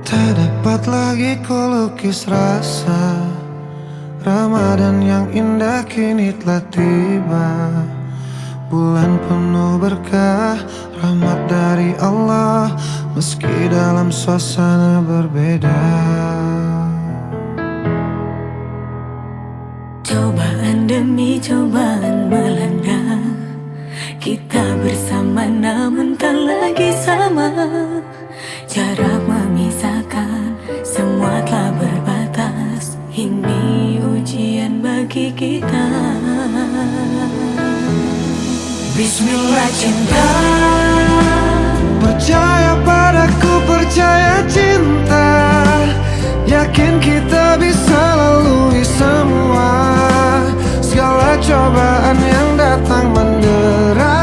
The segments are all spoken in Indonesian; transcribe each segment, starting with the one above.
Tak dapat lagi kulukis rasa Ramadan yang indah kini telah tiba. Bulan penuh berkah, rahmat dari Allah, meski dalam suasana berbeda. Cobaan demi cobaan melanda, kita bersama namun tak lagi sama. Jarak memisahkan, semua telah berbatas. Ini ujian bagi kita. Bismillah cinta, percaya padaku, percaya cinta. Yakin kita bisa lalui semua segala cobaan yang datang mendera.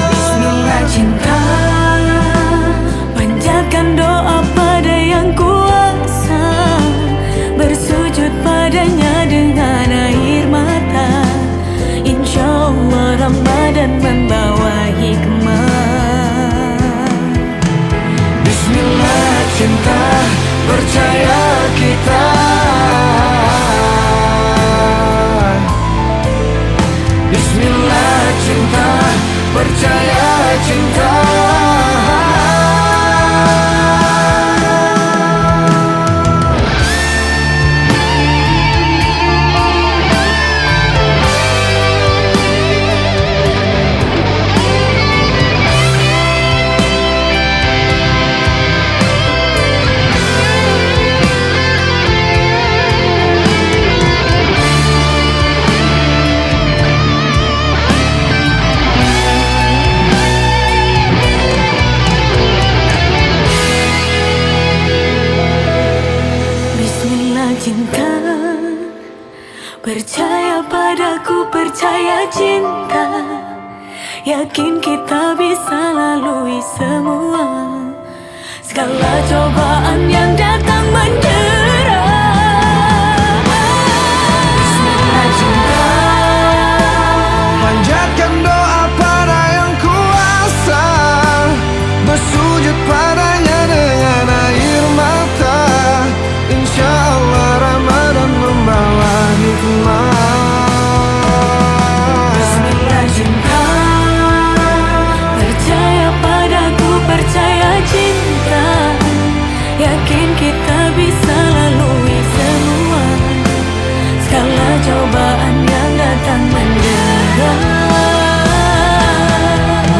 Bismillah cinta, panjatkan doa pada yang kuasa, bersujud padanya dengan air mata. Insya Allah Ramadan membawa hikmah. Bismillah cinta, percaya kita. Bismillah cinta, percaya cinta. Cinta, percaya padaku, percaya cinta. Yakin kita bisa lalui semua segala cobaan yang datang mendera. Bismillah cinta, Panjatkan doa pada yang kuasa, bersujud padanya dengan air mata. Insya Allah Ramadan membawa hikmah. Bismillah cinta, percaya padaku, percaya cinta. Yakin kita bisa lalui semua segala cobaan yang datang mendera.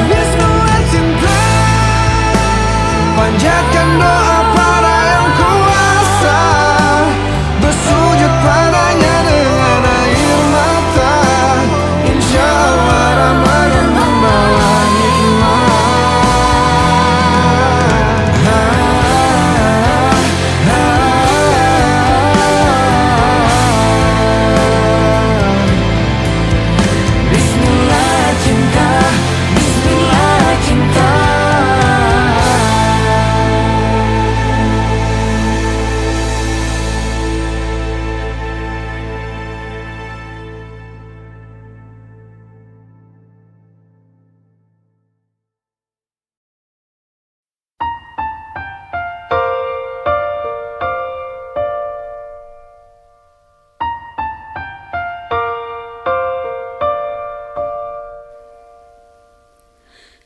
Bismillah cinta, panjatkan doa pada yang kuasa, bersujud padanya dengan air mata. Insya Allah Ramadan membawa hikmah. Bismillah cinta, Bismillah cinta.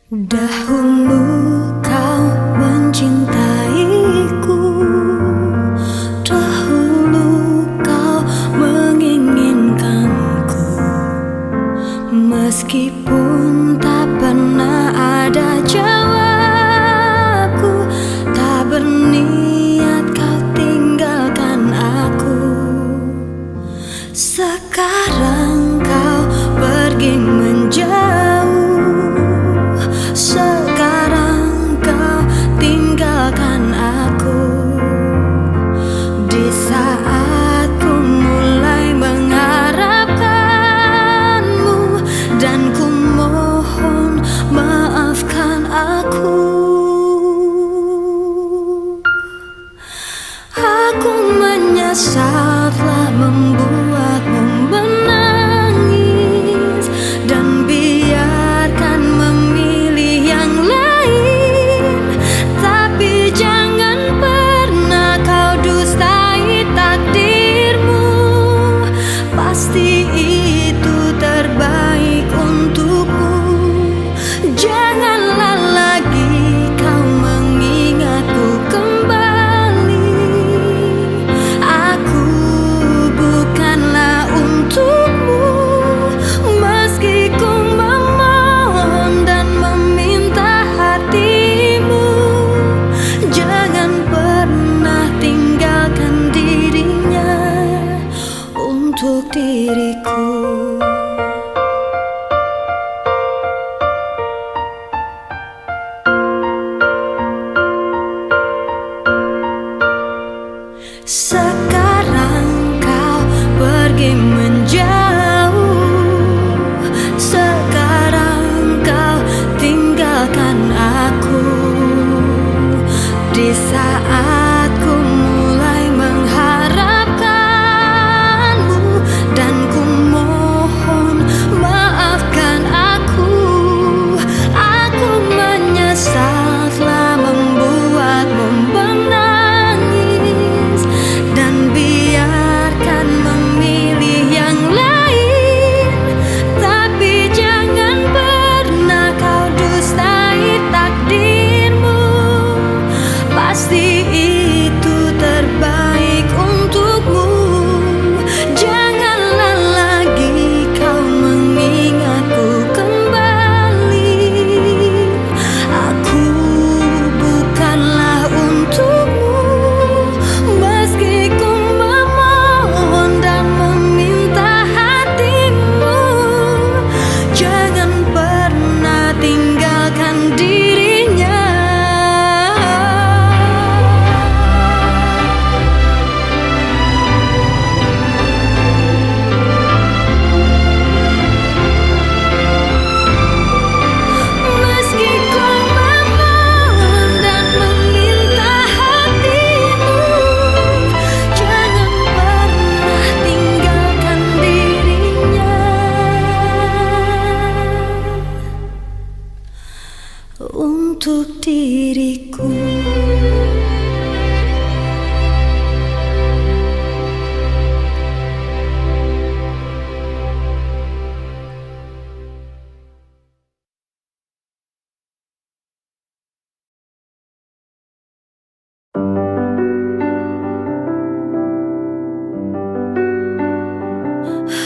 Dahulu kau mencintaiku, dahulu kau menginginkanku, meskipun tak pernah ada jawabku, tak berniat kau tinggalkan aku. Sekarang kau pergi menjauh, sekarang kau tinggalkan aku. Di saat ku mulai mengharapkanmu, dan ku mohon maafkan aku. Aku menyesal telah membuatmu menangis, dan biarkan memilih yang lain. Tapi Sekarang kau pergi menjauh, sekarang kau tinggalkan aku. Di saat ku mulai mengharapkanmu, dan ku mohon maafkan aku. Aku menyesal telah membuatmu menangis, dan biarkan memilih yang lain. Tapi jangan pernah kau dustai takdirmu. Pasti itu terbaik untukmu. Janganlah lagi kau mengingatku kembali. Aku bukanlah untukmu. Meski ku memohon dan meminta hatimu, jangan pernah tinggalkan dirinya. Meski ku memohon dan meminta hatimu, jangan pernah tinggalkan dirinya. Untuk diriku.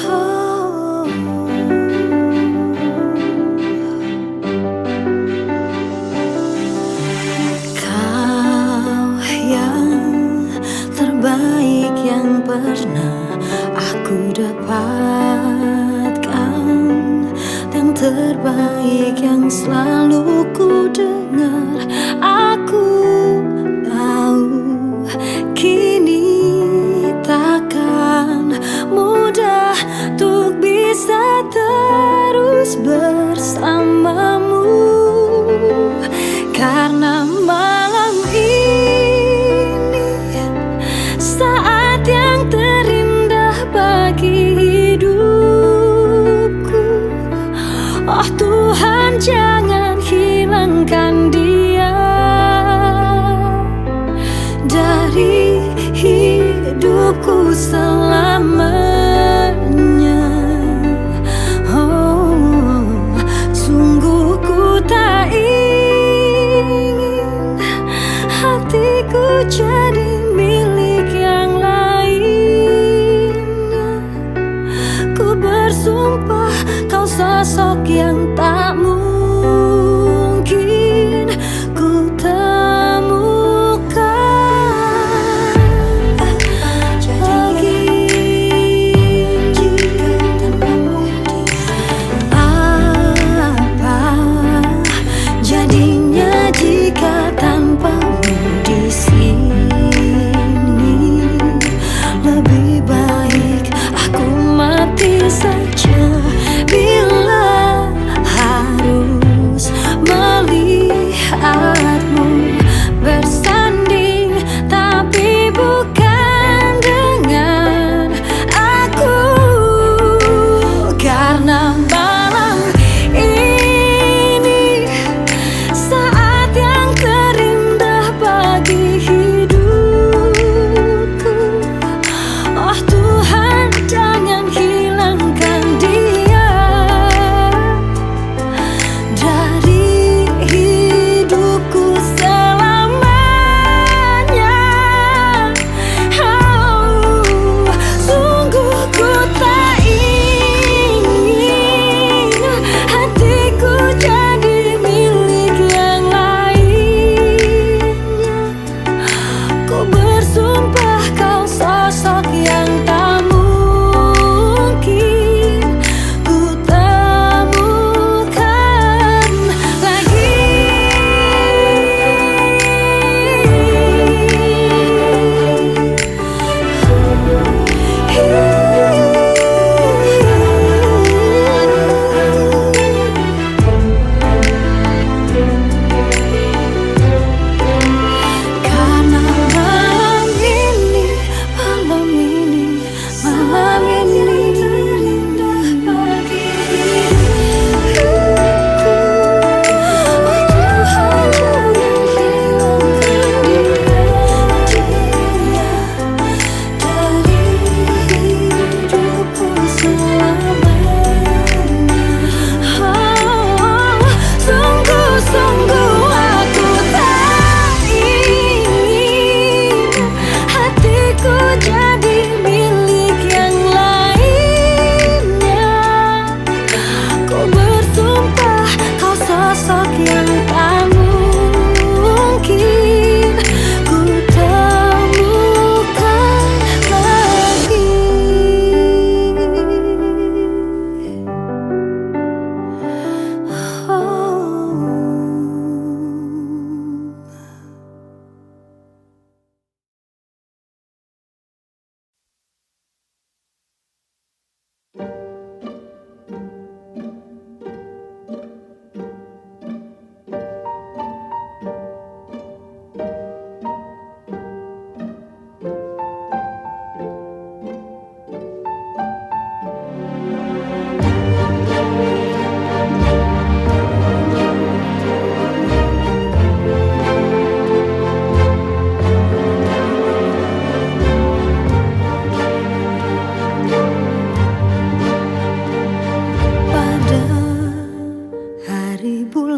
Oh. Kau yang terbaik yang pernah aku dapatkan, dan terbaik yang selalu ku dengar. Aku tahu kini takkan mudah untuk bisa terus bersamamu, karena malam ini saat yang terindah bagi hidupku. Oh Tuhan, jangan hilangkan dia dari hidupku selamanya. Oh, sungguh ku tak ingin hatiku jadi milik yang lainnya. Ku bersumpah kau sosok yang tak mungkin ku temukan lagi. Apa jadinya jika tanpamu di sini? Lebih baik aku mati saja bila harus melihatmu bersanding, tapi bukan dengan aku. Karena malam ini saat yang terindah bagi hidupku. Oh Tuhan, jangan hilangkan dia dari hidupku.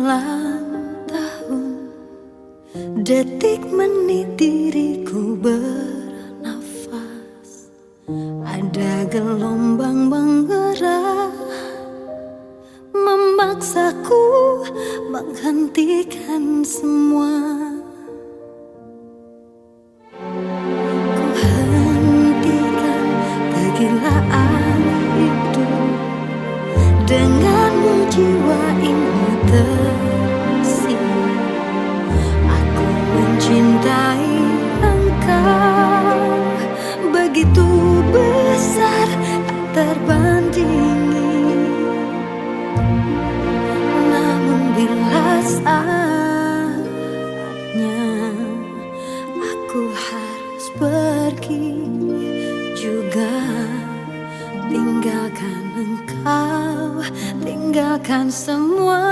ulang tahun, detik menit diriku bernafas. Ada gelombang menggerak, memaksaku menghentikan semua. Ku hentikan kegilaan hidup denganmu, jiwa ini tersi. Aku mencintai engkau begitu besar, tak terbandingi. Namun bila saatnya aku harus pergi juga, tinggalkan engkau, tinggalkan semua.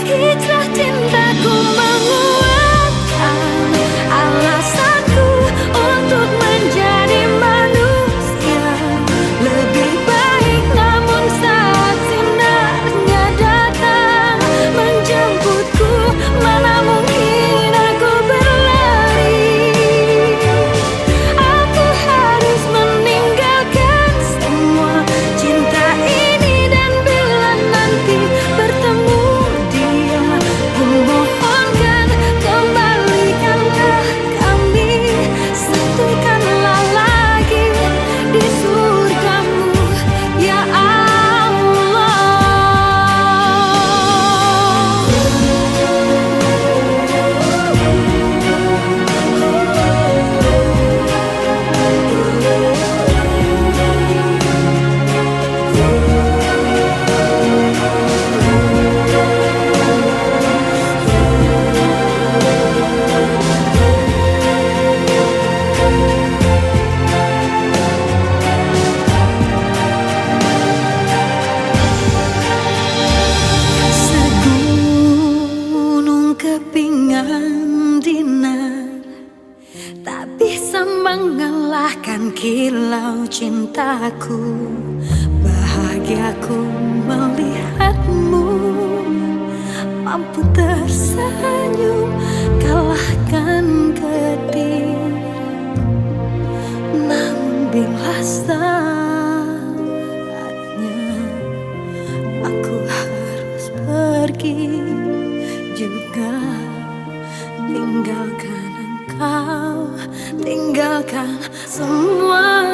Hijrah cintaku menguatkan alasanku untuk menjadi manusia lebih baik. Namun saat sinarnya datang menjemputku, mana mungkin aku berlari. Aku harus meninggalkan semua cinta ini, dan bila nanti bertemu dia, ku mohonkan kembalikanlah kami, satukanlah lagi di surgamu, ya Allah. Segunung kepingan dinar tak bisa mengalahkan kilau cintaku. Bahagiaku melihatmu mampu tersenyum kalahkan getir. Namun bila saatnya aku harus pergi juga, tinggalkan engkau, tinggalkan semua.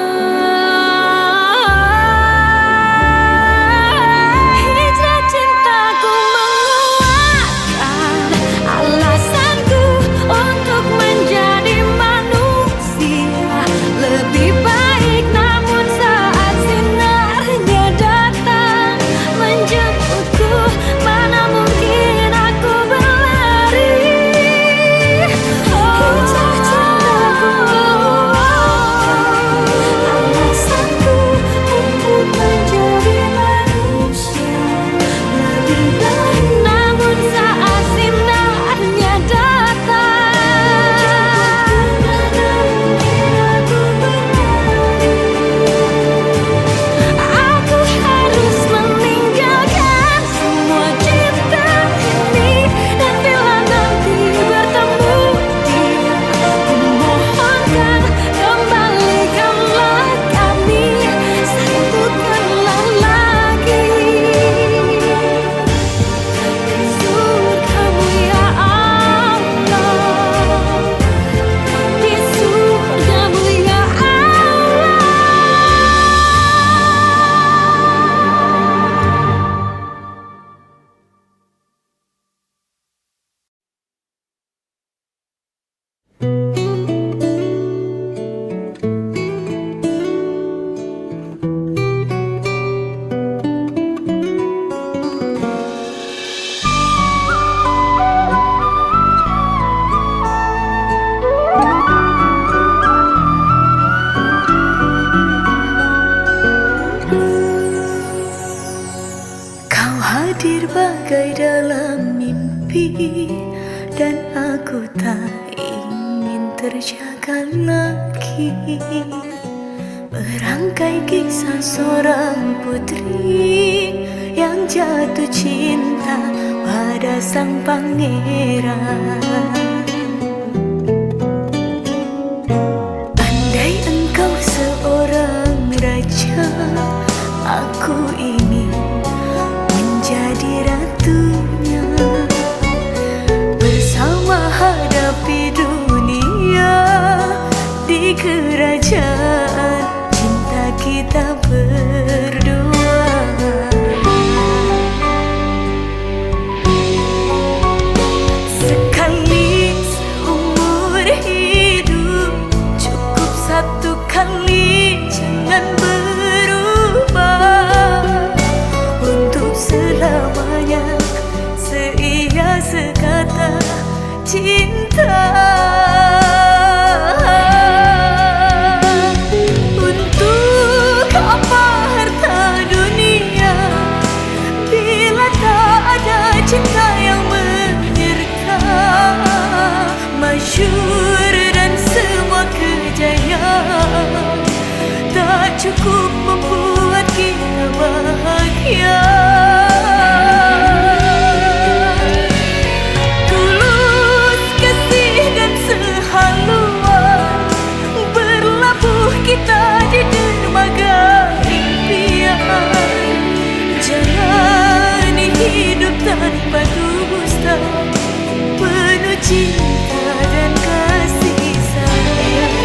Hijrah cintaku menguatkan alasanku untuk menjadi manusia lebih baik. Namun saat sinarnya datang menjemputku, mana mungkin aku berlari. Hijrah cintaku alasanku untuk menjadi manusia lebih baik. Namun saat sinarnya datang, mana mungkin aku berlari. Aku harus meninggalkan semua cinta ini, dan bila nanti bertemu dia, ku mohonkan kembalikanlah kami, satukanlah lagi di surgamu, ya Allah, di surgamu, ya Allah. Kau hadir bagai dalam mimpi, dan aku tak ingin terjaga lagi. Merangkai kisah seorang putri yang jatuh cinta pada sang pangeran. Andai engkau seorang raja, aku ingin menjadi ratunya. Bersama hadapi dunia di kerajaan cinta kita berdua. Sekali seumur hidup, cukup satu kali, jangan berubah. Untuk selamanya seia sekata cinta. Untuk apa harta dunia bila tak ada cinta yang menyerta. Masyhur dan semua kejayaan tak cukup membuat kita bahagia. Tulus kasih dan sehaluan, berlabuh kita di dermaga impian. Jalani hidup tanpa dusta, penuh cinta dan kasih sayang.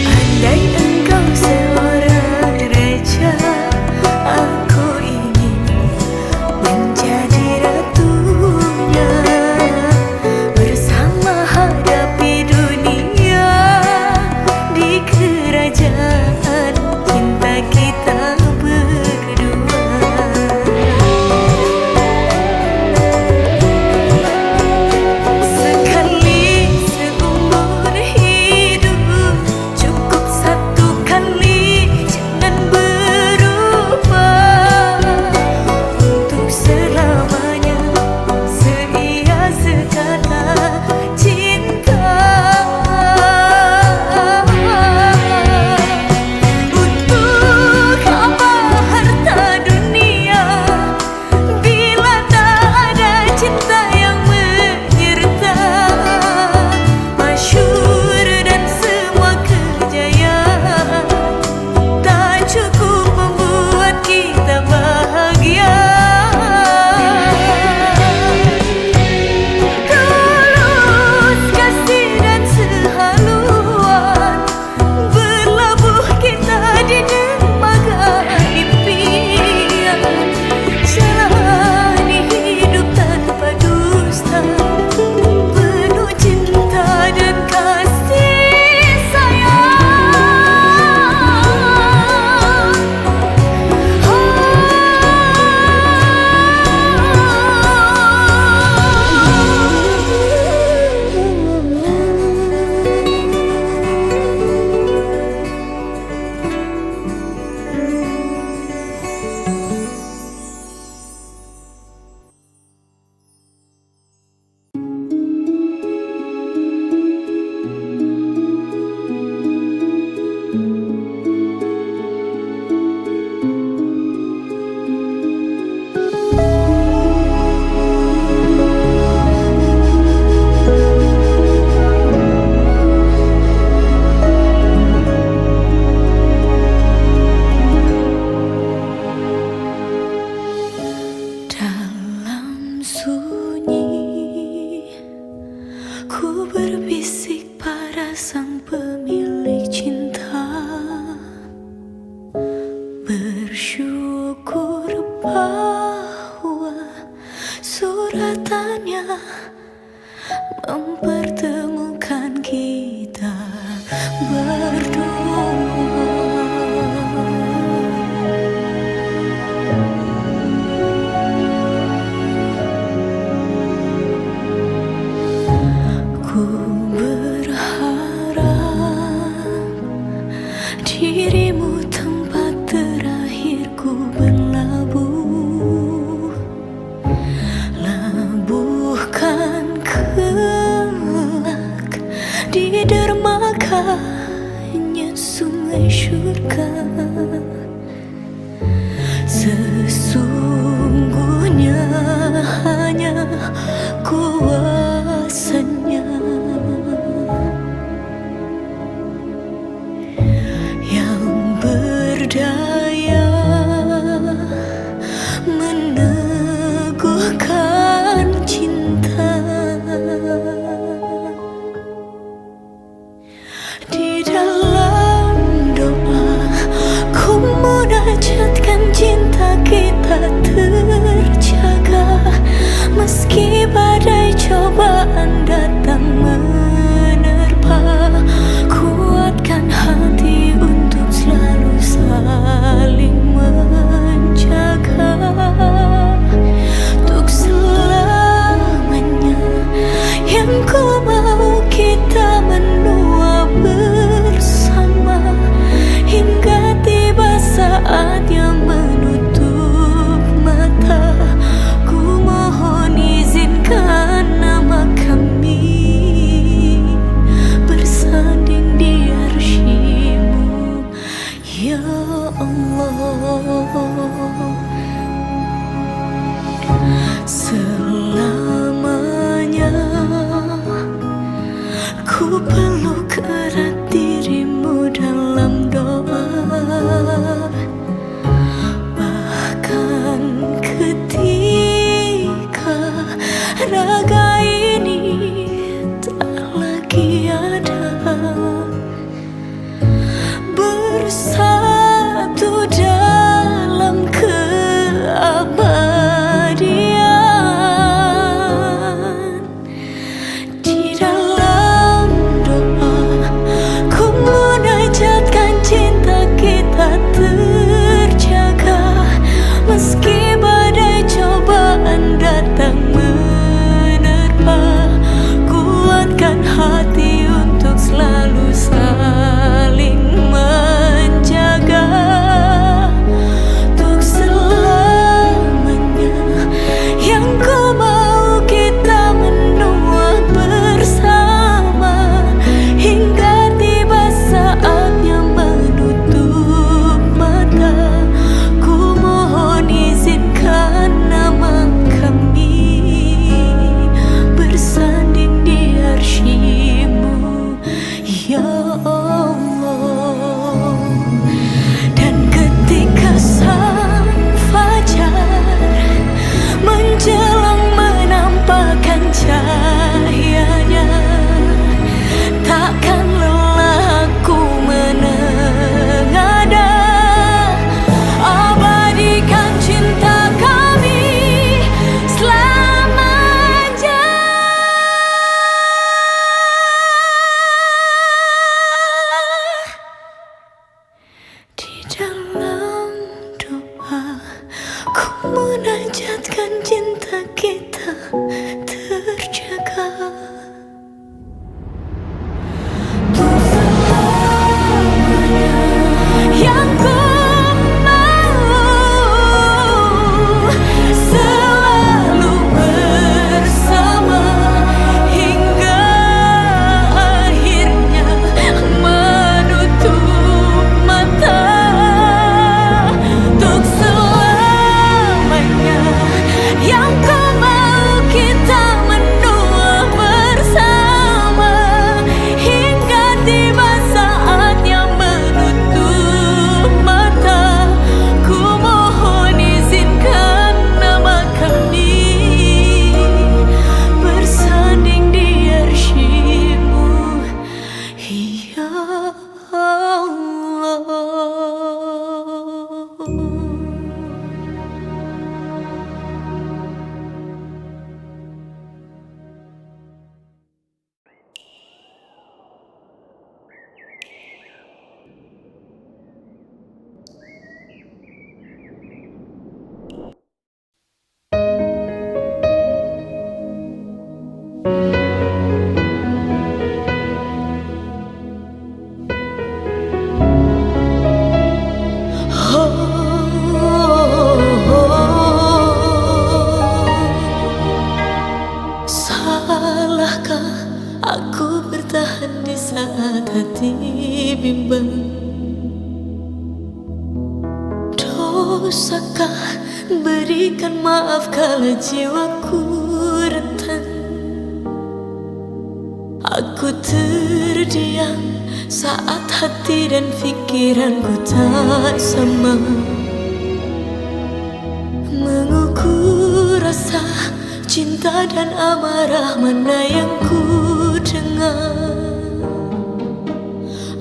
Andai engkau seorang raja, aku ingin menjadi ratunya. Bersama hadapi dunia di kerajaan cinta kita berdua. Sekali seumur hidup, cukup satu kali, jangan berubah. Untuk selamanya seia sekata cinta. Untuk apa harta dunia bila tak ada cinta yang menyerta. Masyhur dan semua kejayaan tak cukup membuat kita bahagia. Tulus kasih dan sehaluan, berlabuh kita di dermaga impian. Jalani hidup tanpa dusta, penuh cinta dan kasih sayang. Dalam sunyi, ku berbisik pada sang pemilik cinta. Bersyukur bahwa suratannya mempertemukan kita berdua. Sesungguhnya hanya kuasanya yang berdaya meneguhkan cinta. Di dalam doa ku munajatkan cinta kita terjaga, meski badai cobaan datang menerpa. Kuatkan hati untuk selalu saling menjaga, untuk selamanya. Yang ku mau kita menua bersama hingga tiba saatnya menutup mata. Ku mohon izinkan nama kami bersanding di arsy-Mu, ya Allah. Selamanya ku peluk erat dirimu dalam doa, bahkan ketika raga ini tak lagi ada. Bersatu dalam keabadian. Di dalam doa Usahkah berikan maaf kalau jiwaku rentan? Aku terdiam saat hati dan pikiranku tak sama, mengukur rasa cinta dan amarah mana yang ku dengar.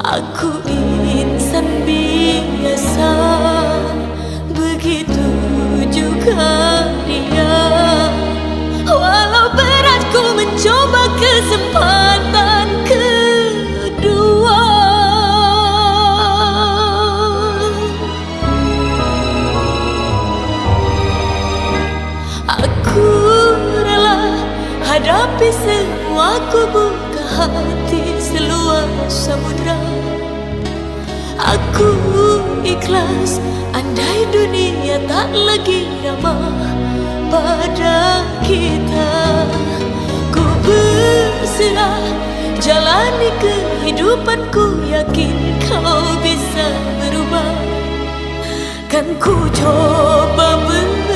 Aku insan biasa, begitu juga dia. Walau berat ku mencoba kesempatan kedua. Aku rela hadapi semua, ku buka hati seluas samudra. Aku ikhlas andai dunia tak lagi ramah pada kita. Ku berserah jalani kehidupanku, yakin kau bisa berubah. Kan ku coba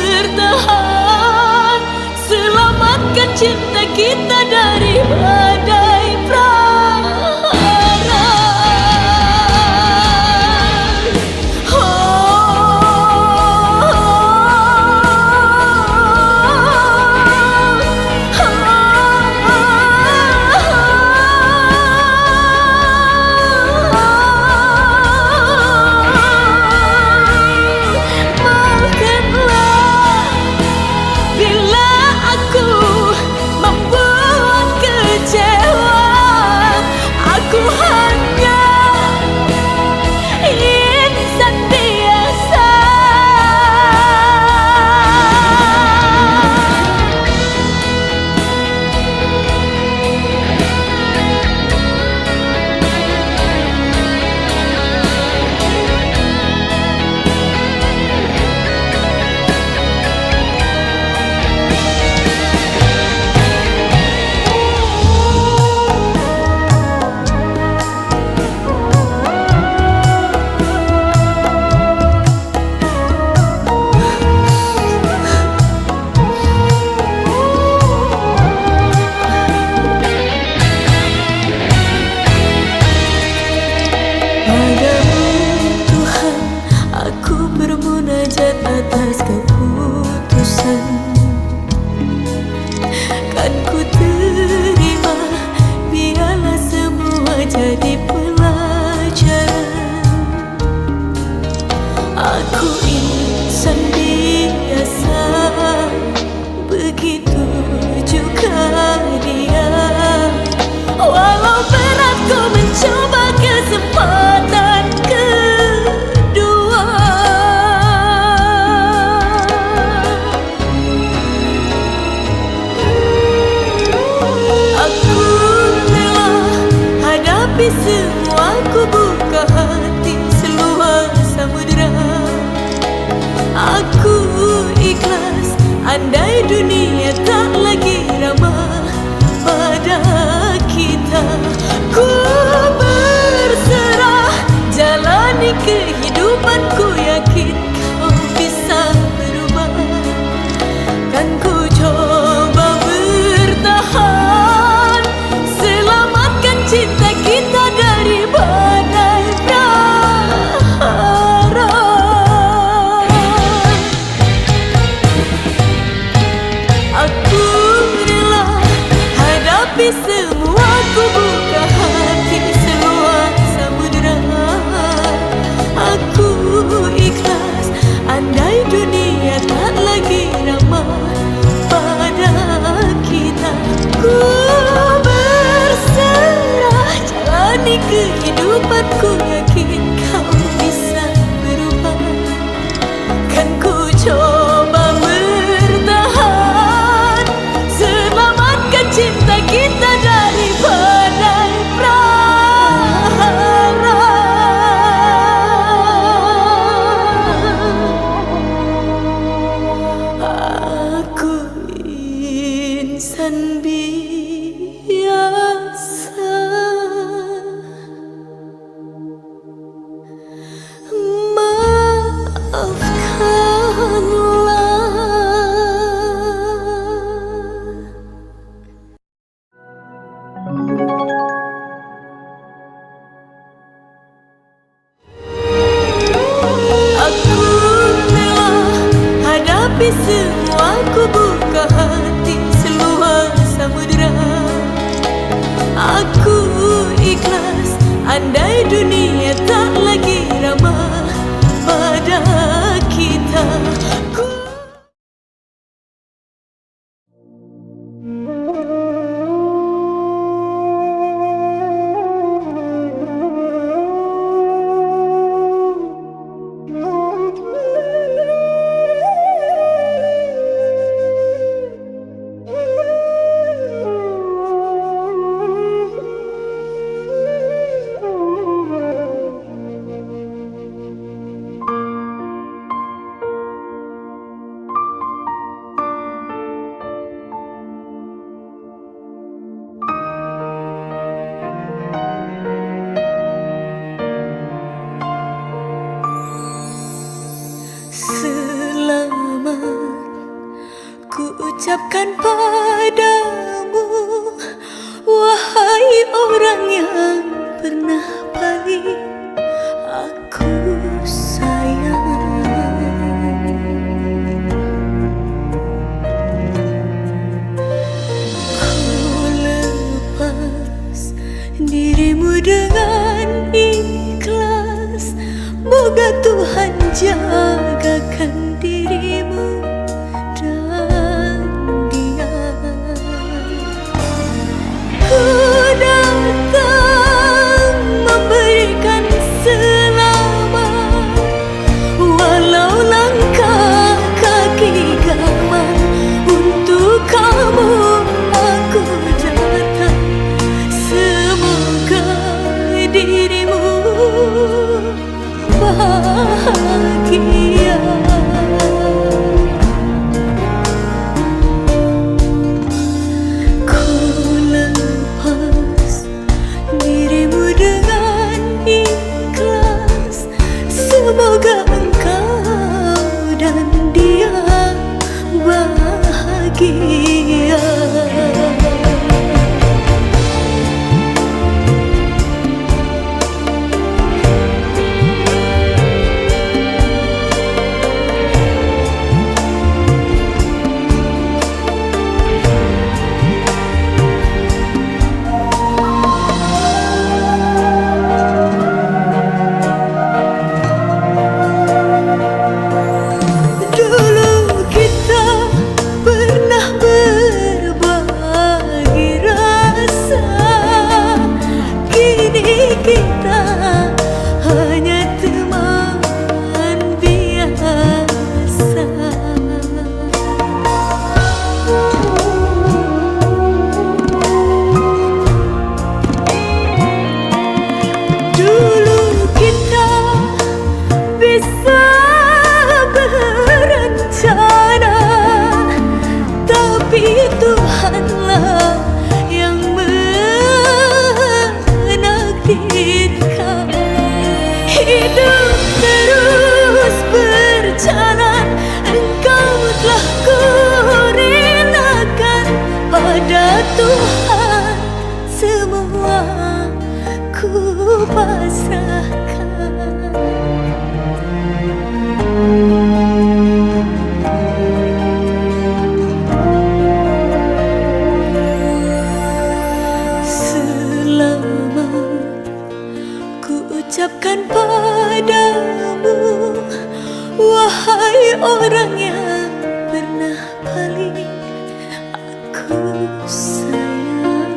bertahan, selamatkan cinta kita dari badai prahara. Atas keputusan, kan ku terima, biarlah semua jadi pelajaran. Aku insan biasa, begitu juga dia. Walau berat ku mencoba kesempatan kedua. Semua ku buka hati seluas samudra. Aku ikhlas andai dunia tak lagi ramah pada kita. Ku berserah jalani kehidupanku, yakin kau bisa berubah. Kan ku coba bertahan, selamatkan cinta kita dari badai prahara. Aku semua ku buka hati seluas samudera. Aku ikhlas andai dunia tak lagi ramah pada kita. Selamat ku ucapkan padamu, wahai orang yang pernah paling aku sayang. Ku lepas dirimu dengan ikhlas, moga Tuhan jagakan dirimu dan dia. Ku datang memberikan selamat, walau langkah kaki gamang untuk kamu aku datang. Semoga dirimu bahagia. Ku lepas dirimu dengan ikhlas, semoga engkau dan dia bahagia. Kita hanya teman biasa. Dulu kita bisa berencana, tapi Tuhanlah yang menakdirkan. Hidup terus berjalan, engkau telah kurelakan. Pada Tuhan semua ku pasrahkan. Ucapkan padamu, wahai orang yang pernah paling aku sayang.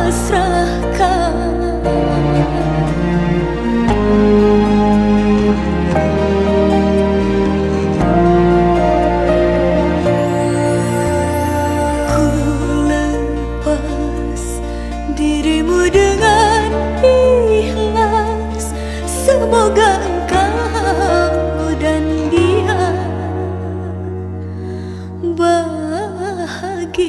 pasrahkan. Ku lepas dirimu dengan ikhlas, semoga engkau dan dia bahagia.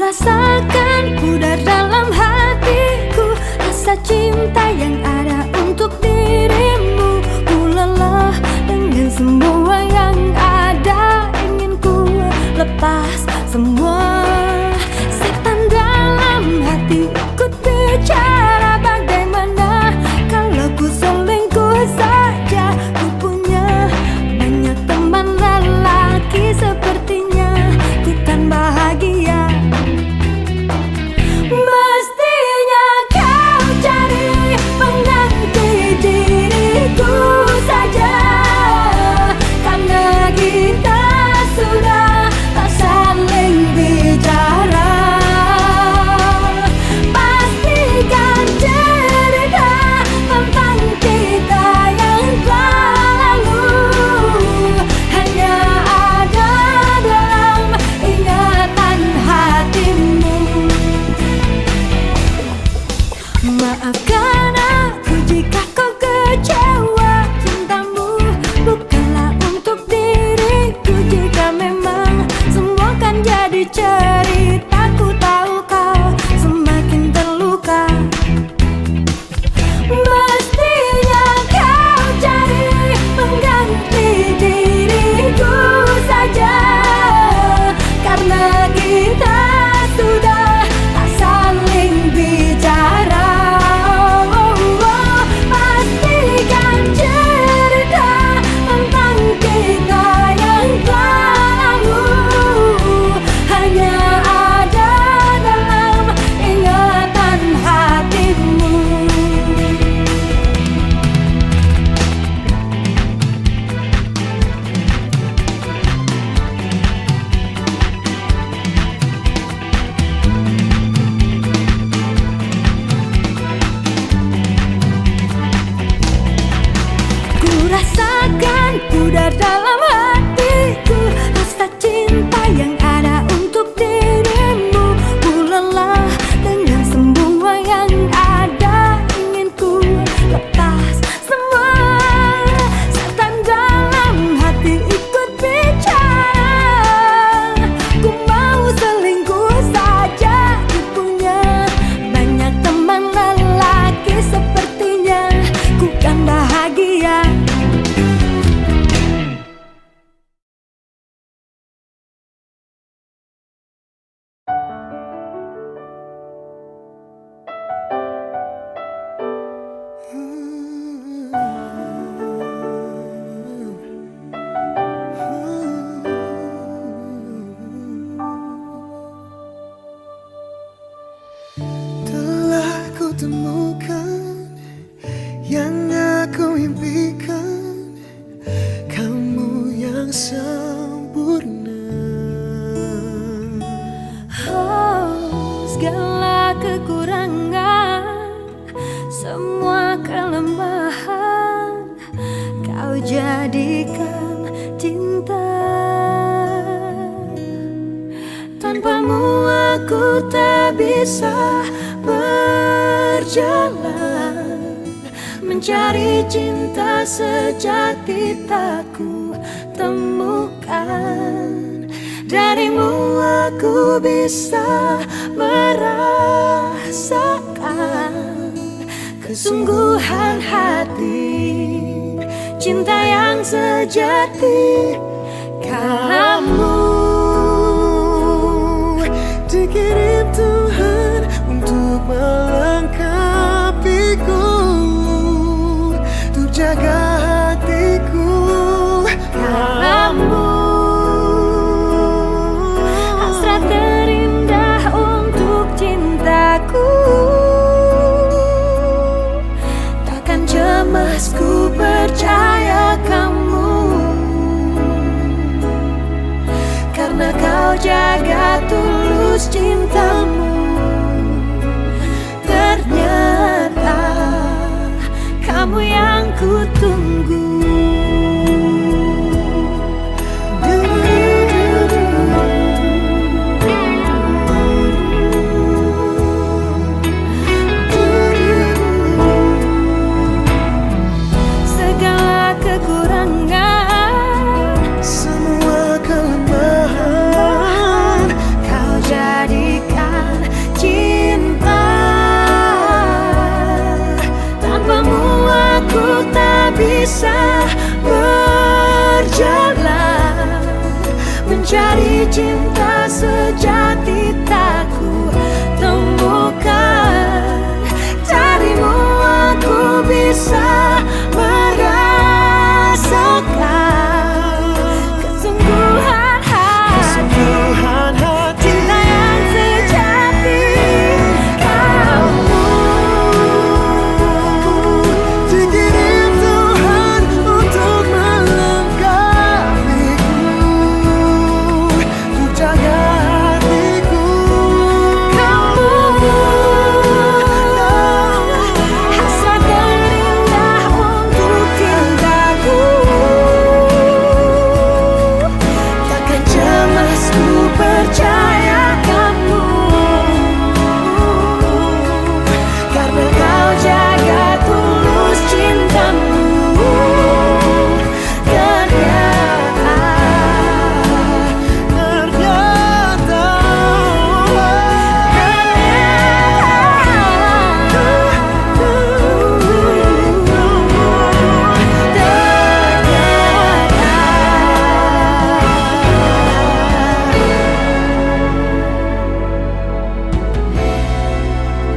Rasakan pudar dalam hatiku, rasa cinta yang ada untuk dirimu. Ku lelah dengan semua yang ada, ingin ku lepas semua. Setan dalam hati ikut bicara, bagaimana kalau ku selingkuh saja? Ku punya banyak teman lelaki, sepertinya ku kan bahagia. Mestinya kau cari pengganti diriku saja, karena kita sudah tak saling bicara. Pastikan cerita tentang kita yang telah lalu hanya ada dalam ingatan hatimu. Maafkan aku jika kau kecewa, cintamu bukanlah untuk diriku. Jika memang semua kan jadi cerita, ku tahu kau semakin terluka. Mestinya kau cari pengganti diriku saja, karena kita sudah tak saling bicara. Pastikan cerita tentang kita yang telah lalu hanya ada dalam ingatan hatimu. Ku rasakan pudar dalam hatiku, rasa cinta yang ada untuk dirimu. Ku lelah dengan semua yang ada, ingin ku lepas semua. Setan dalam hati ikut bicara, ku mau selingkuh saja. Ku punya banyak teman lelaki, sepertinya ku kan bahagia. Telah ku temukan yang aku impikan, kamu yang sempurna. Oh, segala kekurangan, semua kelemahan, kau jadikan cinta. Tanpamu aku tak bisa berjalan, mencari cinta sejati tak ku temukan. Darimu aku bisa merasakan kesungguhan hati, cinta yang sejati. Kamu dikirim percaya kamu, karena kau jaga tulus cintamu. Ternyata kamu yang ku tunggu. Segala kekurangan, semua kelemahan, kau jadikan cinta. Tanpamu aku tak bisa berjalan, mencari cinta sejati tak ku temukan. Darimu aku bisa merasakan kesungguhan hati, cinta yang sejati. Kamu dikirim Tuhan untuk melengkapiku, untuk jaga hatiku. Kamu hasrat terindah untuk cintaku. Takkan cemas ku percaya kamu, karena kau jaga tulus cintamu.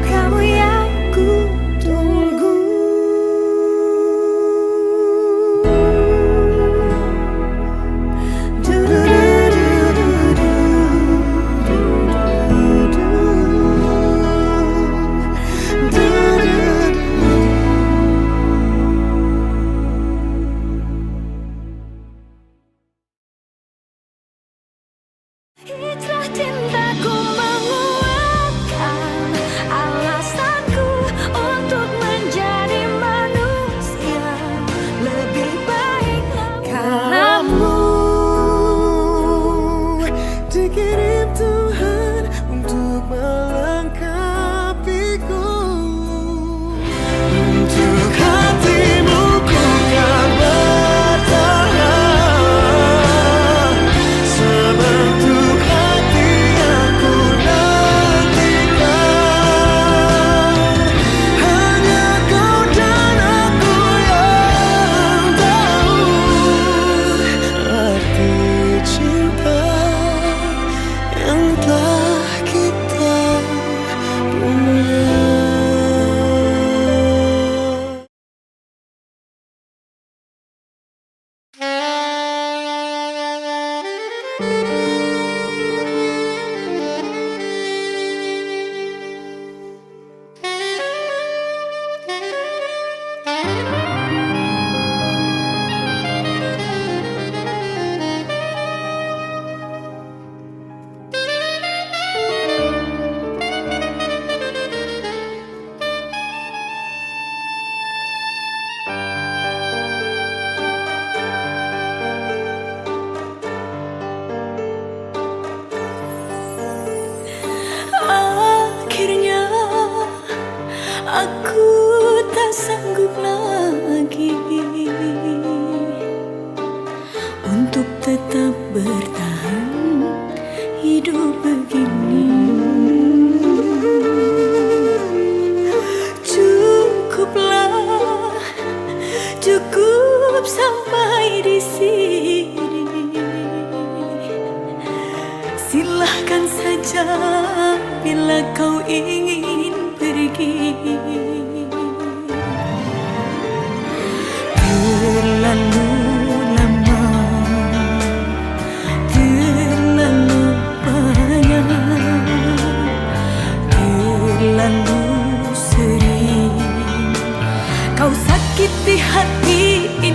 Kamu yang ku tunggu. Hijrah cintaku menguatkan alasanku untuk menjadi manusia lebih baik. Kamu Dikirim Tuhan untuk melengkapiku, untuk hatimu ku kan bertahan, sebentuk hati yang ku nantikan. Hanya kau dan aku yang tahu arti cinta yang telah kita punya. akhirnya aku tak sanggup lagi untuk tetap bertahan hidup begini. Cukuplah, cukup sampai di sini. Silahkan saja bila kau ingin pergi. Terlalu lama, terlalu banyak, terlalu sering kau sakiti hati ini.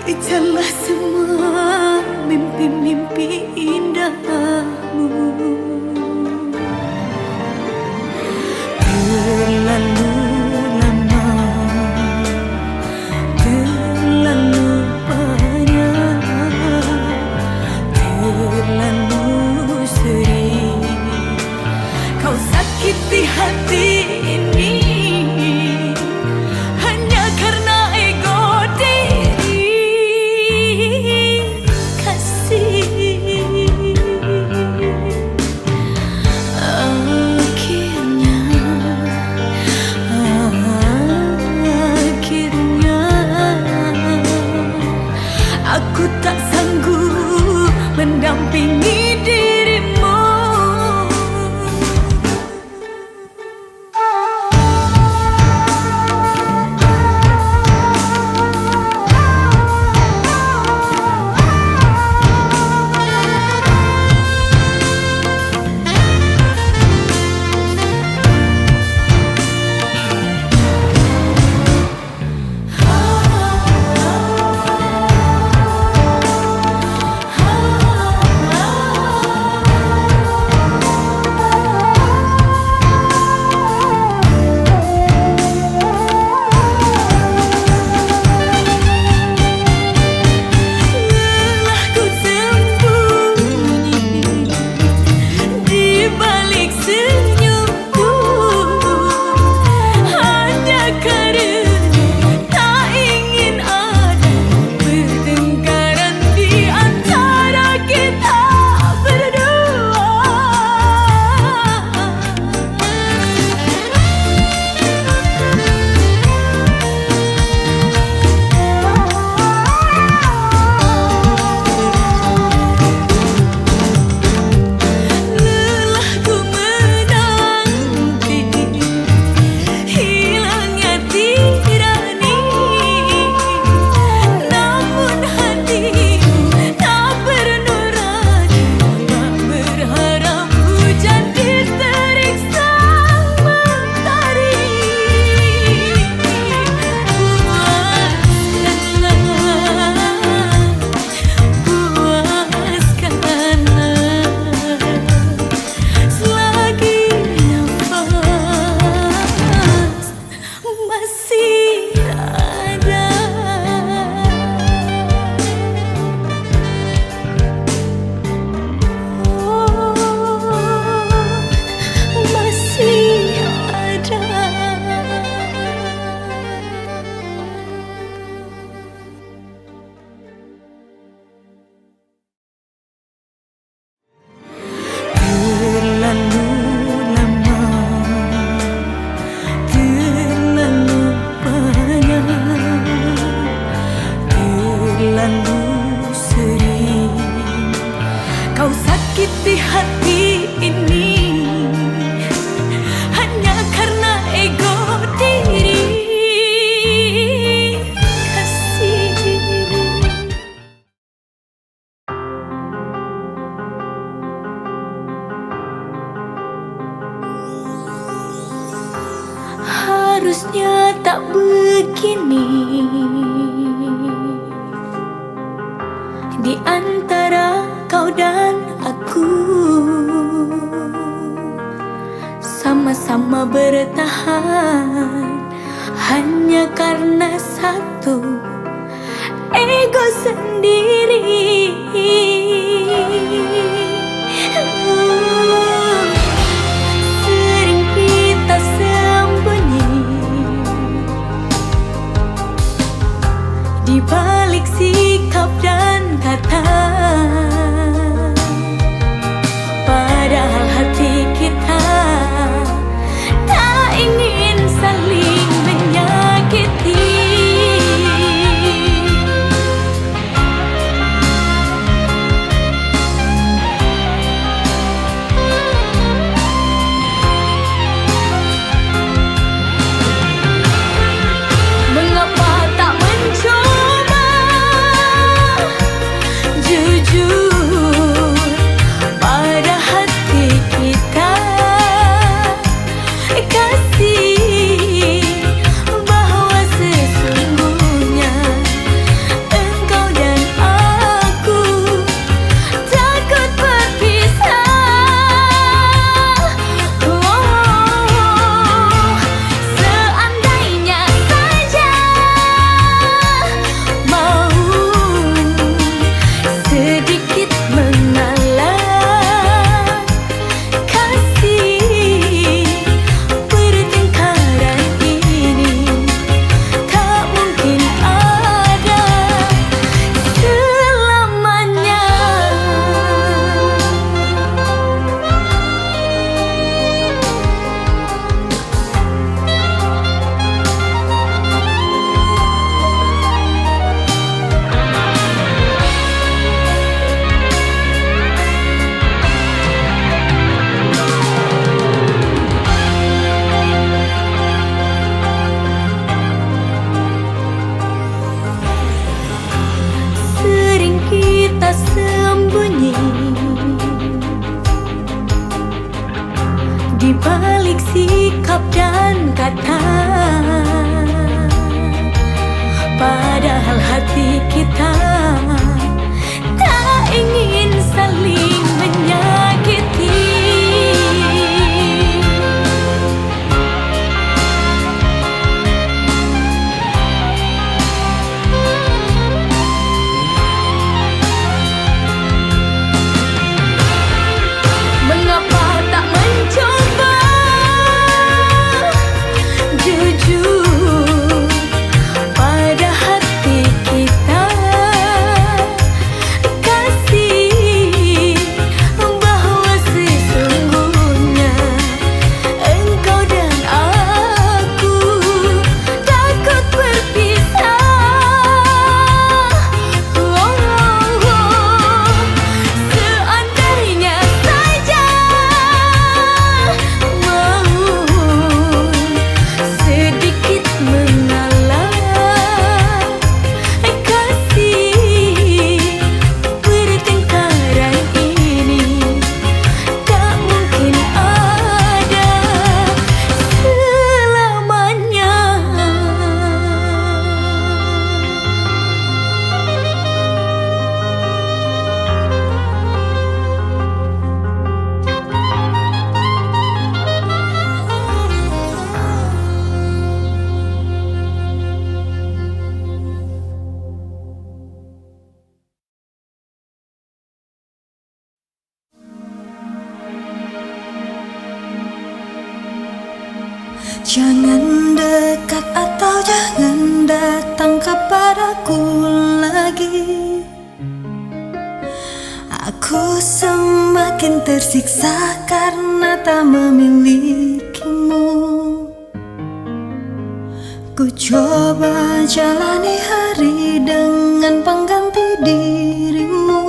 kejarlah semua mimpi-mimpi indahmu. Terlalu lama, terlalu banyak, terlalu sering kau sakiti hati ini hanya karena ego diri. Kasih akhirnya aku tak sanggup mendampingi dirimu. Sakiti hati ini hanya karena ego diri. Kasih harusnya tak begini. Di antara kau dan aku sama-sama bertahan hanya karena satu ego sendiri. Sering kita sembunyi di balik sikap dan kata, padahal hati kita tak ingin saling menyakiti. Mengapa tak mencoba jujur sikap dan kata, padahal hati kita tak ingin saling menyakiti. Mengapa tak mencoba jujur pada hati kita, kasih bahwa sesungguhnya engkau dan aku takut berpisah. Seandainya saja mau sedikit mengalah, kasih pertengkaran ini tak mungkin ada selamanya. Jangan dekat atau jangan datang kepadaku lagi. Aku semakin tersiksa karena tak memilikimu. Ku coba jalani hari dengan pengganti dirimu,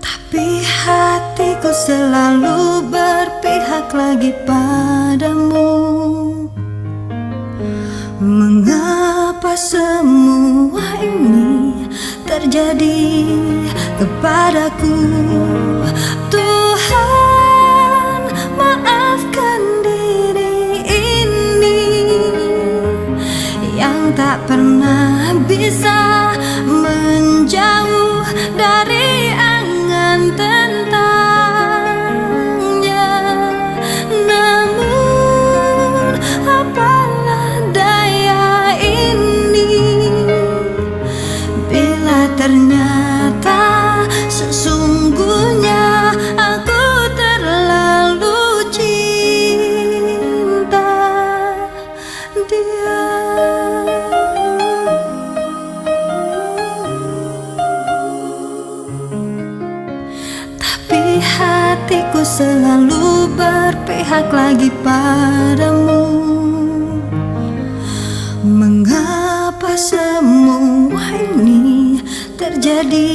tapi hatiku selalu berpihak lagi padamu. Mengapa semua ini terjadi kepadaku? Tuhan, maafkan diri ini yang tak pernah bisa menjauh dari angan tentangnya. Namun apalah daya ini bila ternyata sesungguhnya aku terlalu cinta dia. Tapi hatiku selalu berpihak lagi padamu. Mengapa semua ini terjadi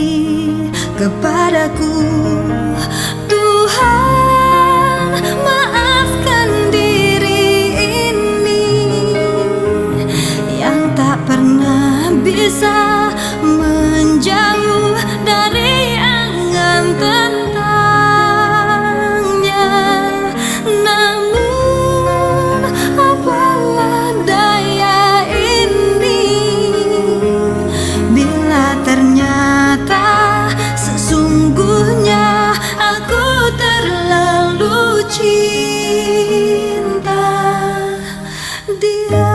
kepadaku? Tuhan, maafkan diri ini yang tak pernah bisa menjauh dari angan tentangnya. Namun apalah daya ini bila ternyata sesungguhnya aku terlalu cinta dia.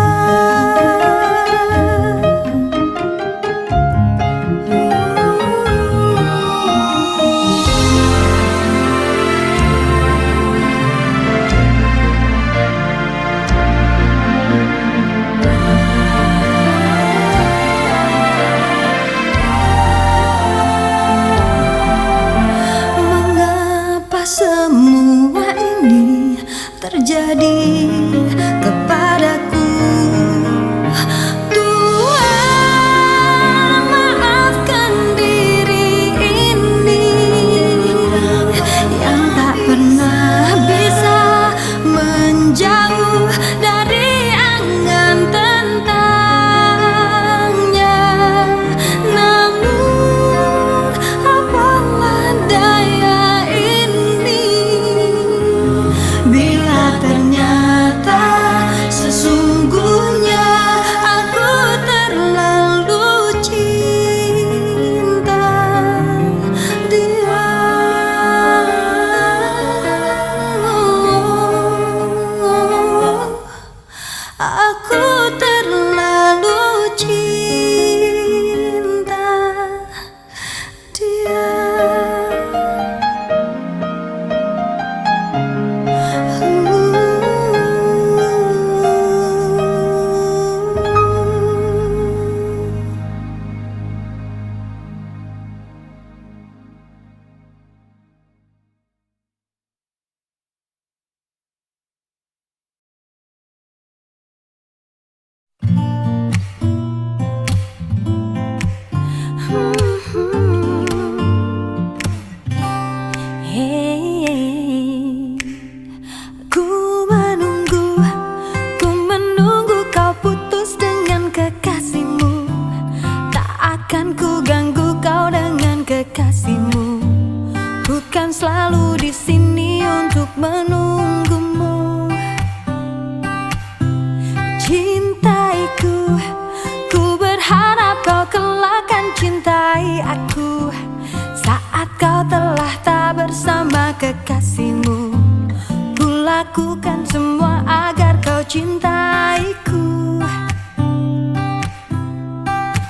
lakukan semua agar kau cintaiku.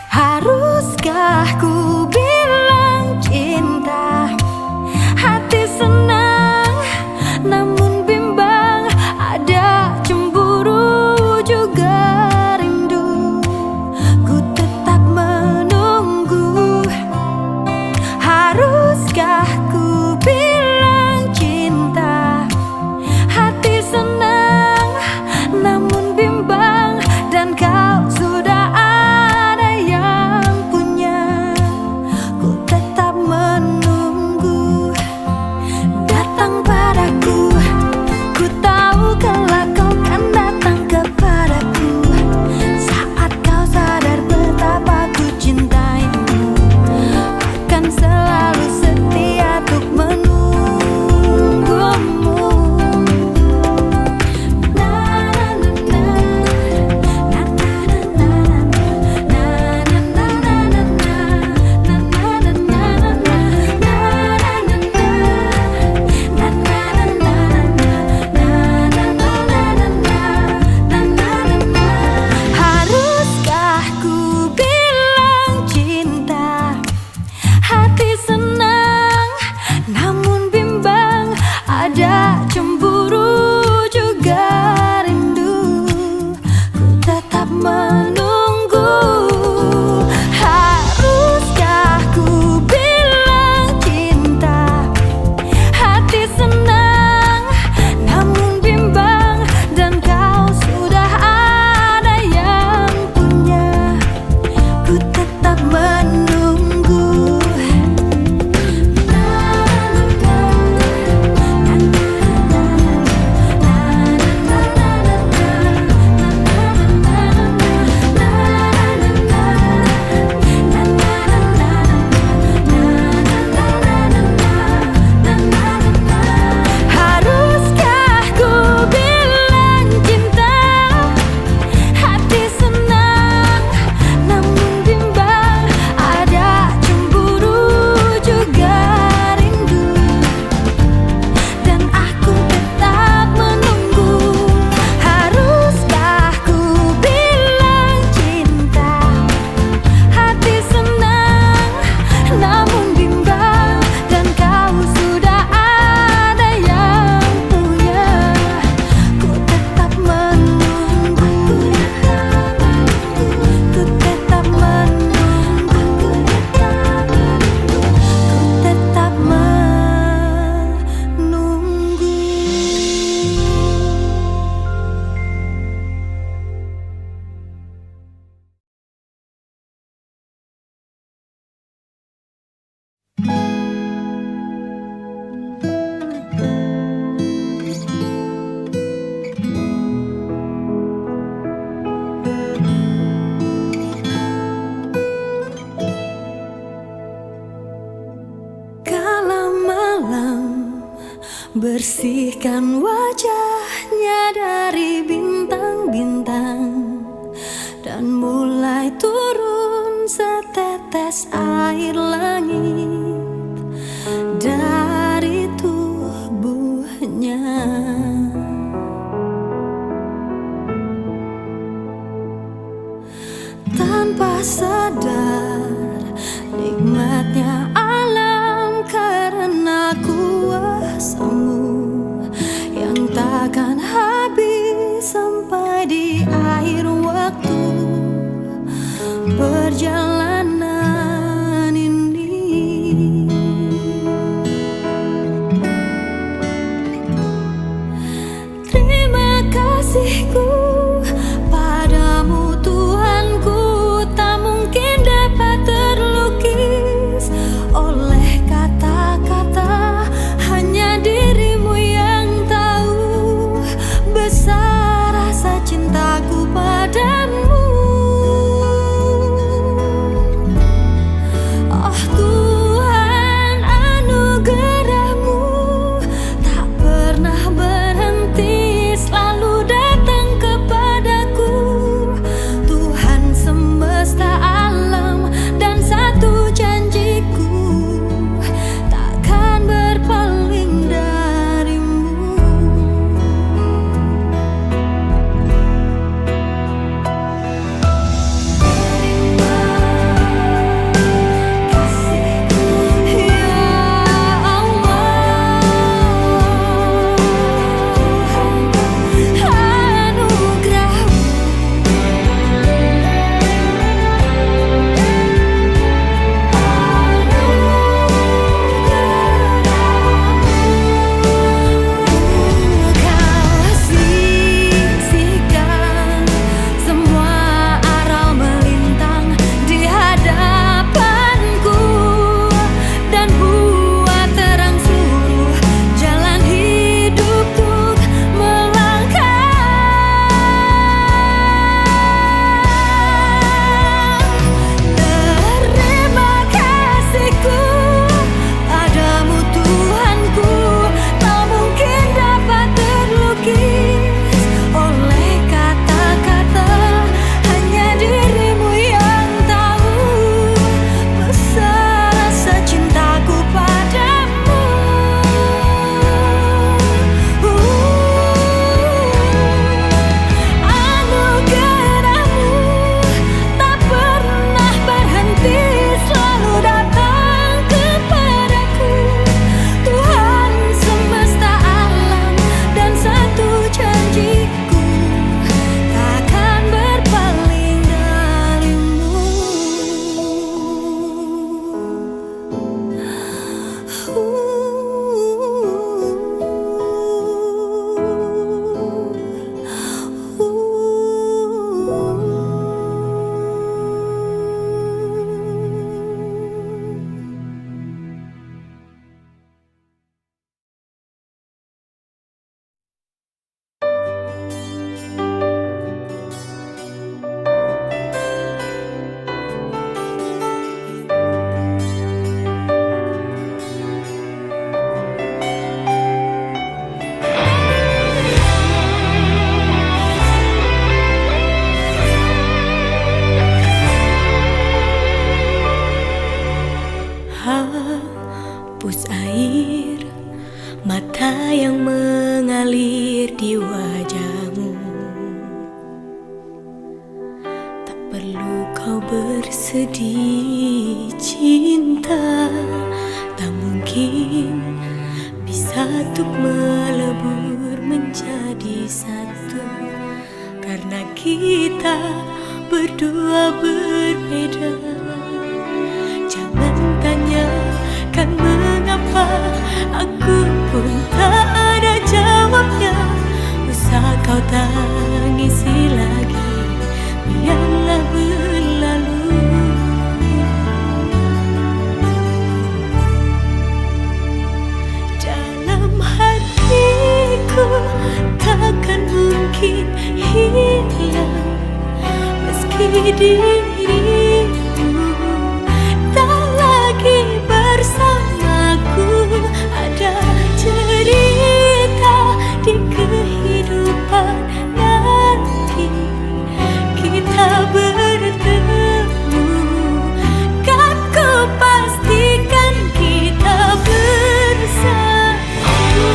Haruskah ku bilang cinta? Hati senang namun bimbang, ada cemburu juga rindu. Ku tetap menunggu. Haruskah ku bilang cinta? Hati senang namun bimbang, dan kau sudah ada yang punya. Ku tetap menunggu. Datang padaku, ku tahu kelak kau kan datang kepadaku. Saat kau sadar betapa ku cintaimu, akan selalu setia untuk menunggumu. Haruskah ku bilang cinta? Hati senang namun bimbang, ada cemburu juga rindu. Ku tetap menunggu. Haruskah ku bilang cinta? Hati senang namun bimbang, dan kau sudah ada yang punya. Ku tetap menunggu. Haruskah ku bilang cinta? Hati senang namun bimbang, ada cemburu juga rindu, dan aku tetap menunggu. Haruskah ku bilang cinta? Hati senang namun bimbang, dan kau sudah ada yang punya. Ku tetap menunggu. Ku tetap menunggu. Ku tetap menunggu. Kala malam, bersihkan wajahnya dari bintang-bintang, dan mulai turun setetes air langit dari tubuhnya. Tanpa sadar nikmatnya alam karena kuasamu yang takkan habis sampai di akhir waktu perjalanan ini. Terima kasihku padamu Tuhanku, tak mungkin dapat terlukis oleh kata-kata. Hanya dirimu yang tahu besar rasa cintaku padamu. bersedih cinta tak mungkin bisa untuk melebur menjadi satu, karena kita berdua berbeda. Jangan tanyakan mengapa, aku pun tak ada jawabnya. Usah kau tangisi lagi, biarlah berlalu. Dalam hatiku takkan mungkin hilang, meski dirimu tak lagi bersamaku. Ada cerita di kehidupan nanti kita bertemu, kan ku pastikan kita bersatu.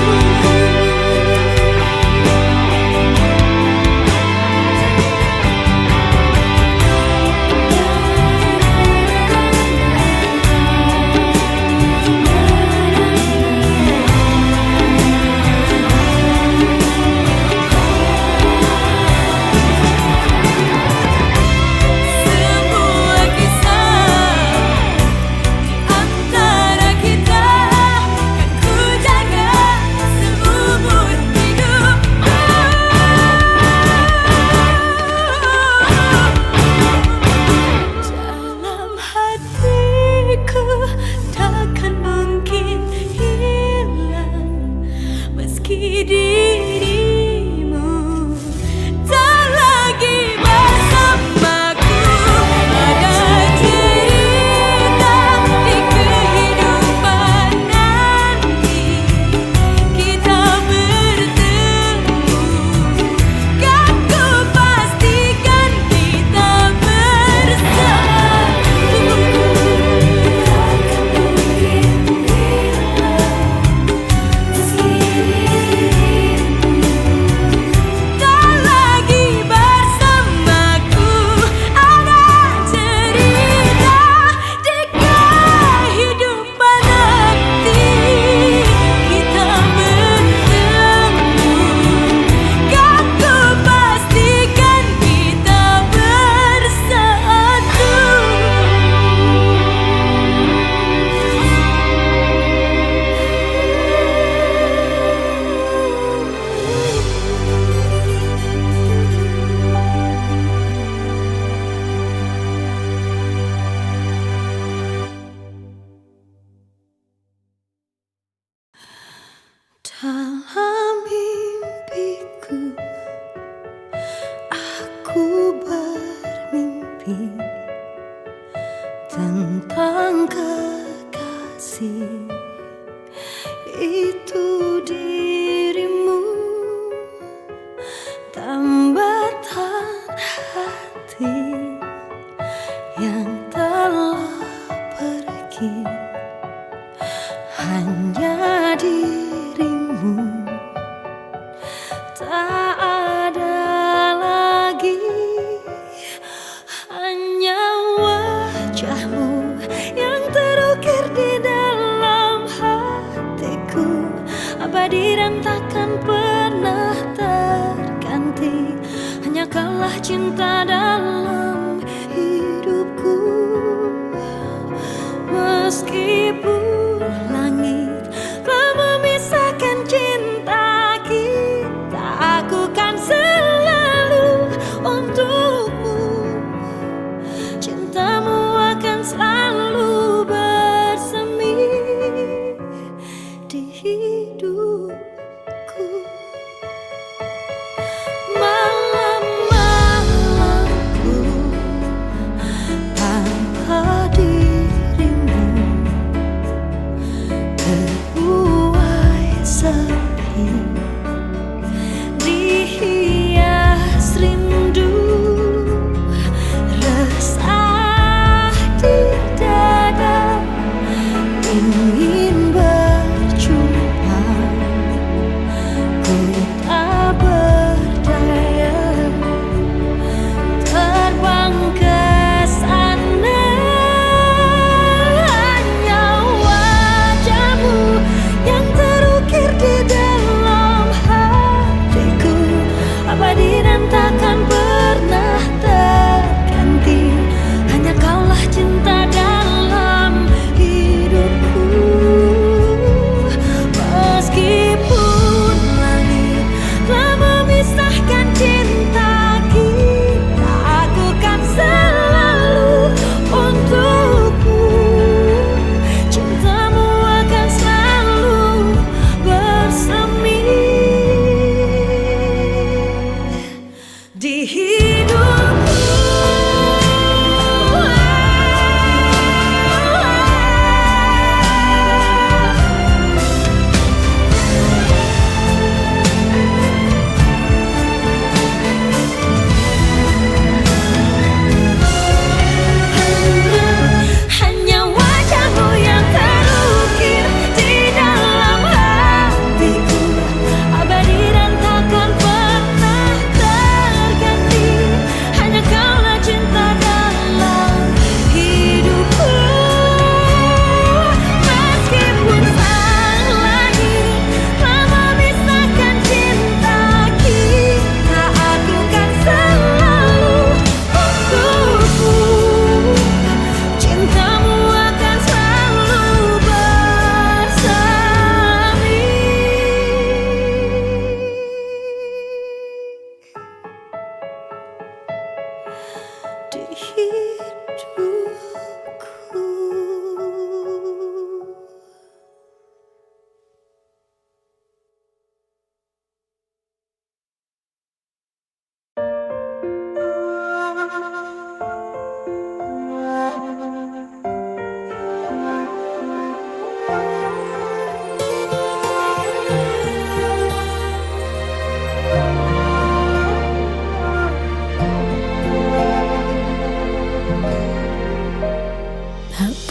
Takkan mungkin hilang, meski dirimu tak lagi bersamaku. Ada cerita di kehidupan nanti kita bertemu, kan ku pastikan kita bersatu. Dalam mimpiku aku bermimpi tentang kekasih, itu dirimu, tambatan hati yang telah pergi. Hanya dirimu, tak ada lagi. Hanya wajahmu yang terukir di dalam hatiku, abadi dan takkan pernah terganti. Hanya kaulah cinta dalam hidupku, meskipun langit telah memisahkan cinta kita, aku kan selalu untukmu. Cintamu akan selalu bersemi di hidupku. Malam-malamku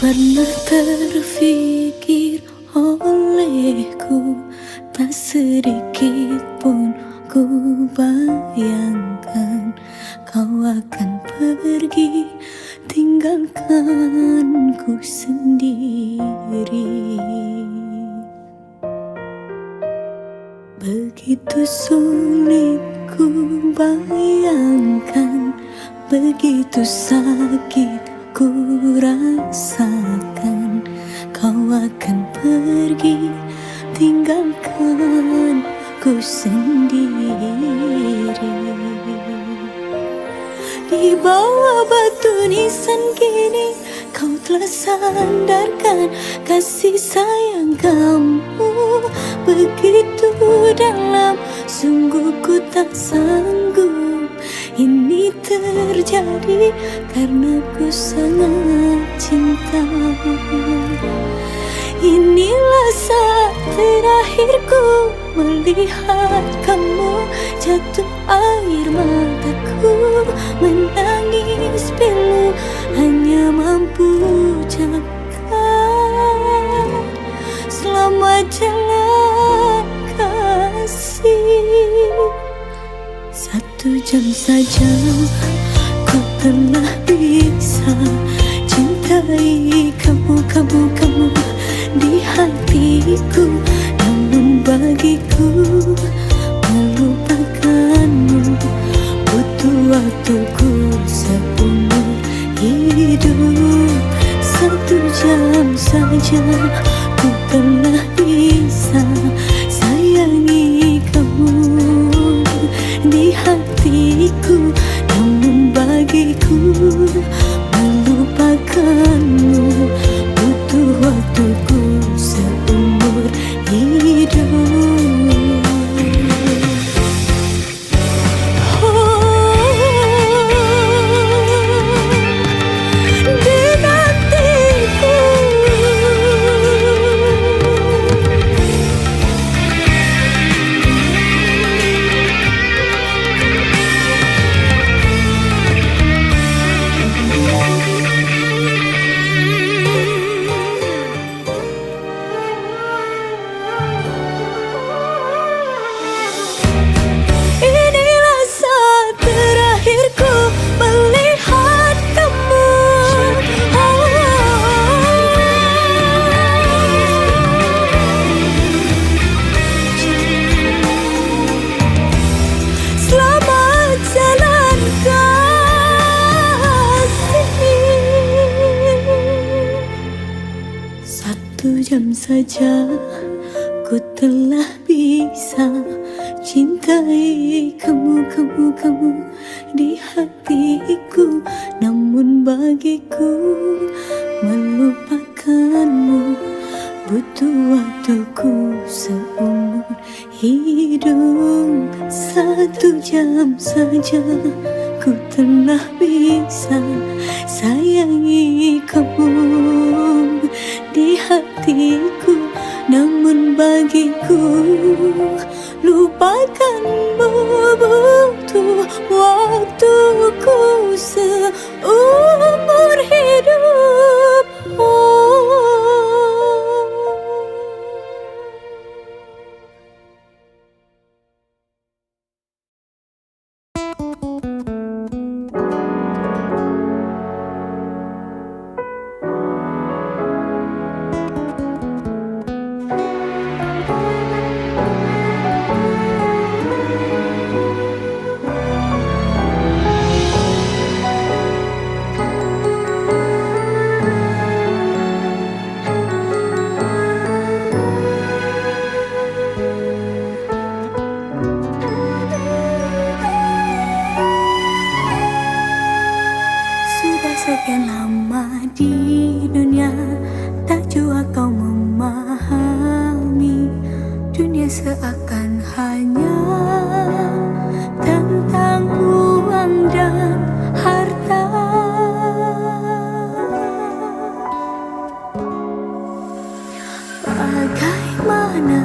pernah terfikir olehku, tak sedikit pun ku bayangkan kau akan pergi tinggalkan ku sendiri. Begitu sulit ku bayangkan, begitu sakit ku rasakan kau akan pergi tinggalkan ku sendiri. Di bawah batu nisan kini kau telah sandarkan kasih sayang kamu begitu dalam. Sungguh ku tak sanggup ini terjadi karena ku sangat cinta. Inilah saat terakhirku melihat kamu, jatuh air mataku menangis pilu, hanya mampu ucapkan selamat jalan kasih. 1 jam saja ku telah bisa cintai kamu di hatiku, namun bagiku melupakanmu butuh waktuku seumur hidup. 1 jam saja ku telah bisa sayangi kamu di hatiku, namun bagiku melupakanmu butuh waktuku seumur hidup. Jam saja ku telah bisa cintai kamu di hatiku, namun bagiku melupakanmu butuh waktuku seumur hidup. 1 jam saja ku telah bisa sayangi kamu di hatiku, namun bagiku lupakanmu butuh waktuku seumur hidup. Sekian lama di dunia, tak jua kau memahami. Dunia seakan hanya tentang uang dan harta. Bagaimana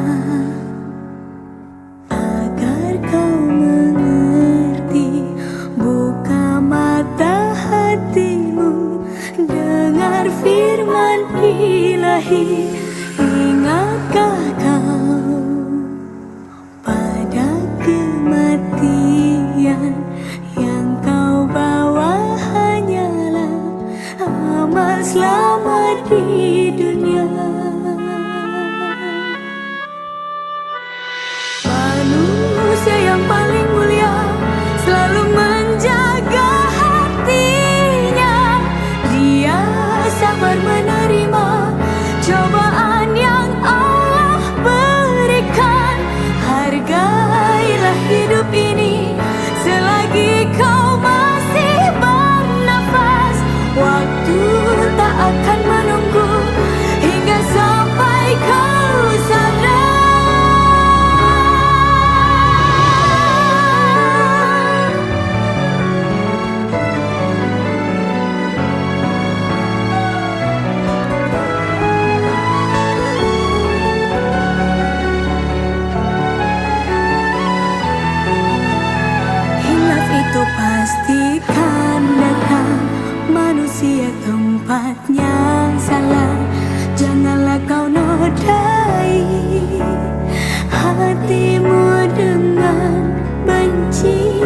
agar kau mengerti? Buka mata hatimu, dengar firman ilahi. Ingatkah kau pada kematian? Yang kau bawa hanyalah amal selamat di dunia. Manusia yang paling mulia selalu menjaga hatinya. Dia sabar menerima cobaan yang Allah berikan. Hargailah hidup ini selagi kau masih bernafas. Waktu tak akan menunggu hingga sampai kau sadar. Hilaf itu pastikan datang, manusia tempatnya salah. Janganlah kau nodai hatimu dengan benci.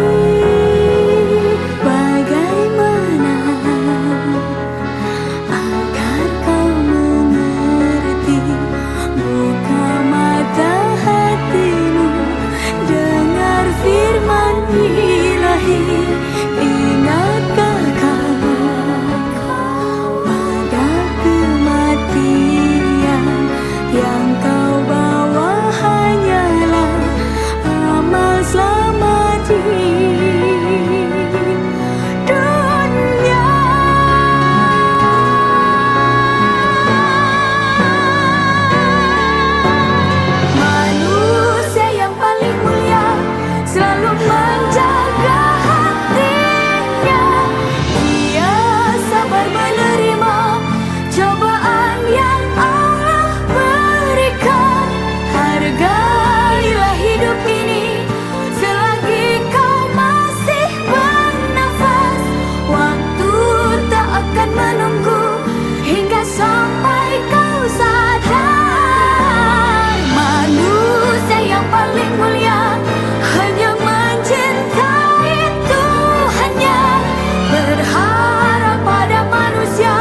Bagaimana agar kau mengerti? Buka mata hatimu, dengar firman ilahi. Ingatkah kau pada kematian? Yang kau bawa hanyalah amal selamat di dunia. Manusia yang paling mulia selalu menjaga hatinya. Dia sabar menerima cobaan yang Allah berikan. Hargailah hidup ini selagi kau masih bernafas. Waktu tak akan menunggu hingga sampai kau sadar. Manusia yang paling mulia hanya mencintai Tuhannya. Berharap pada manusia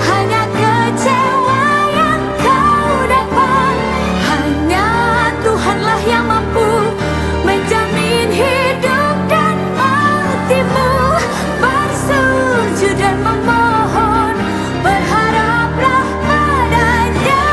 hanya kecewa yang kau dapat. Hanya Tuhanlah yang mampu menjamin hidup dan matimu. Bersujud dan memohon, berharaplah padanya.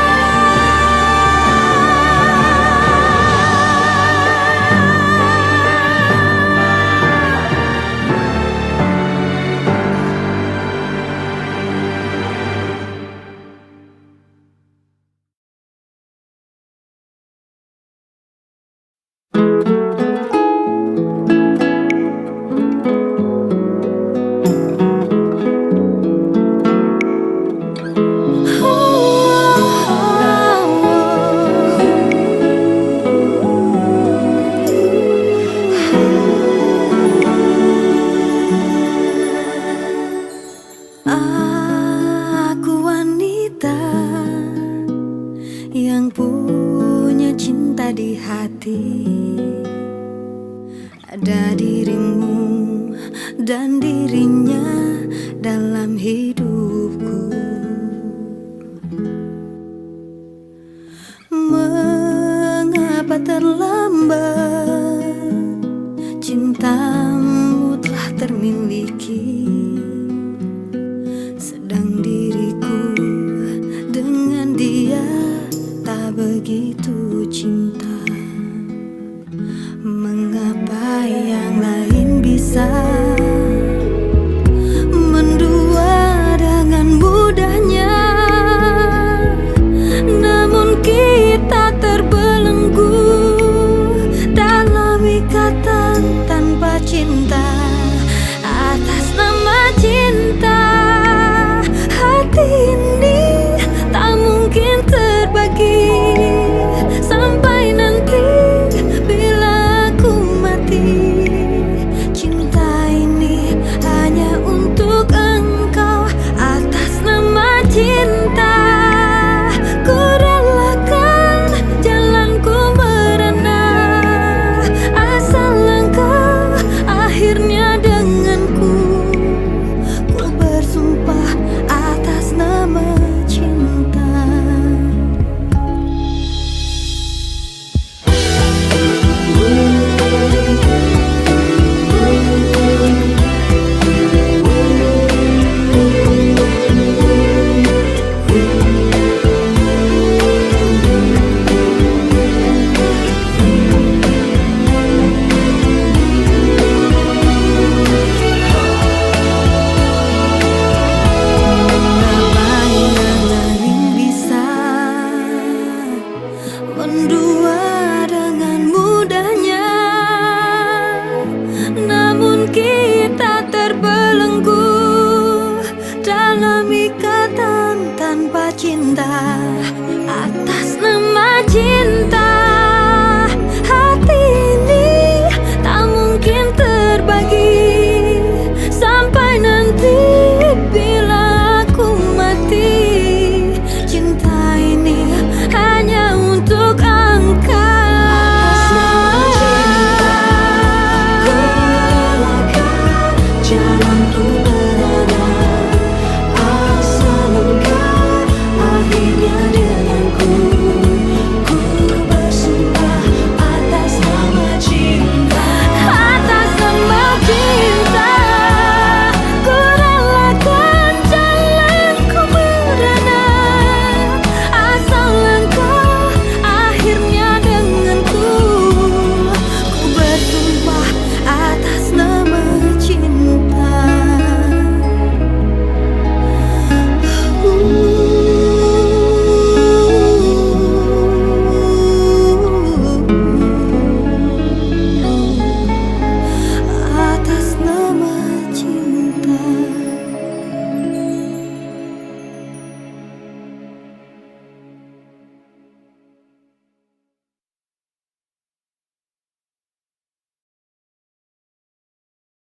Aku wanita yang punya cinta di hati. Ada dirimu dan dirinya dalam hidupku. Mengapa terlambat? Cintamu telah termiliki. Sedang diriku dengan dia tak begitu cinta. Mengapa yang lain bisa mendua dengan mudahnya, namun kita terbelenggu dalam ikatan tanpa cinta. Atas nama cinta, hati ini tak mungkin terbagi sampai nanti. ikatan tanpa cinta. Atas nama cinta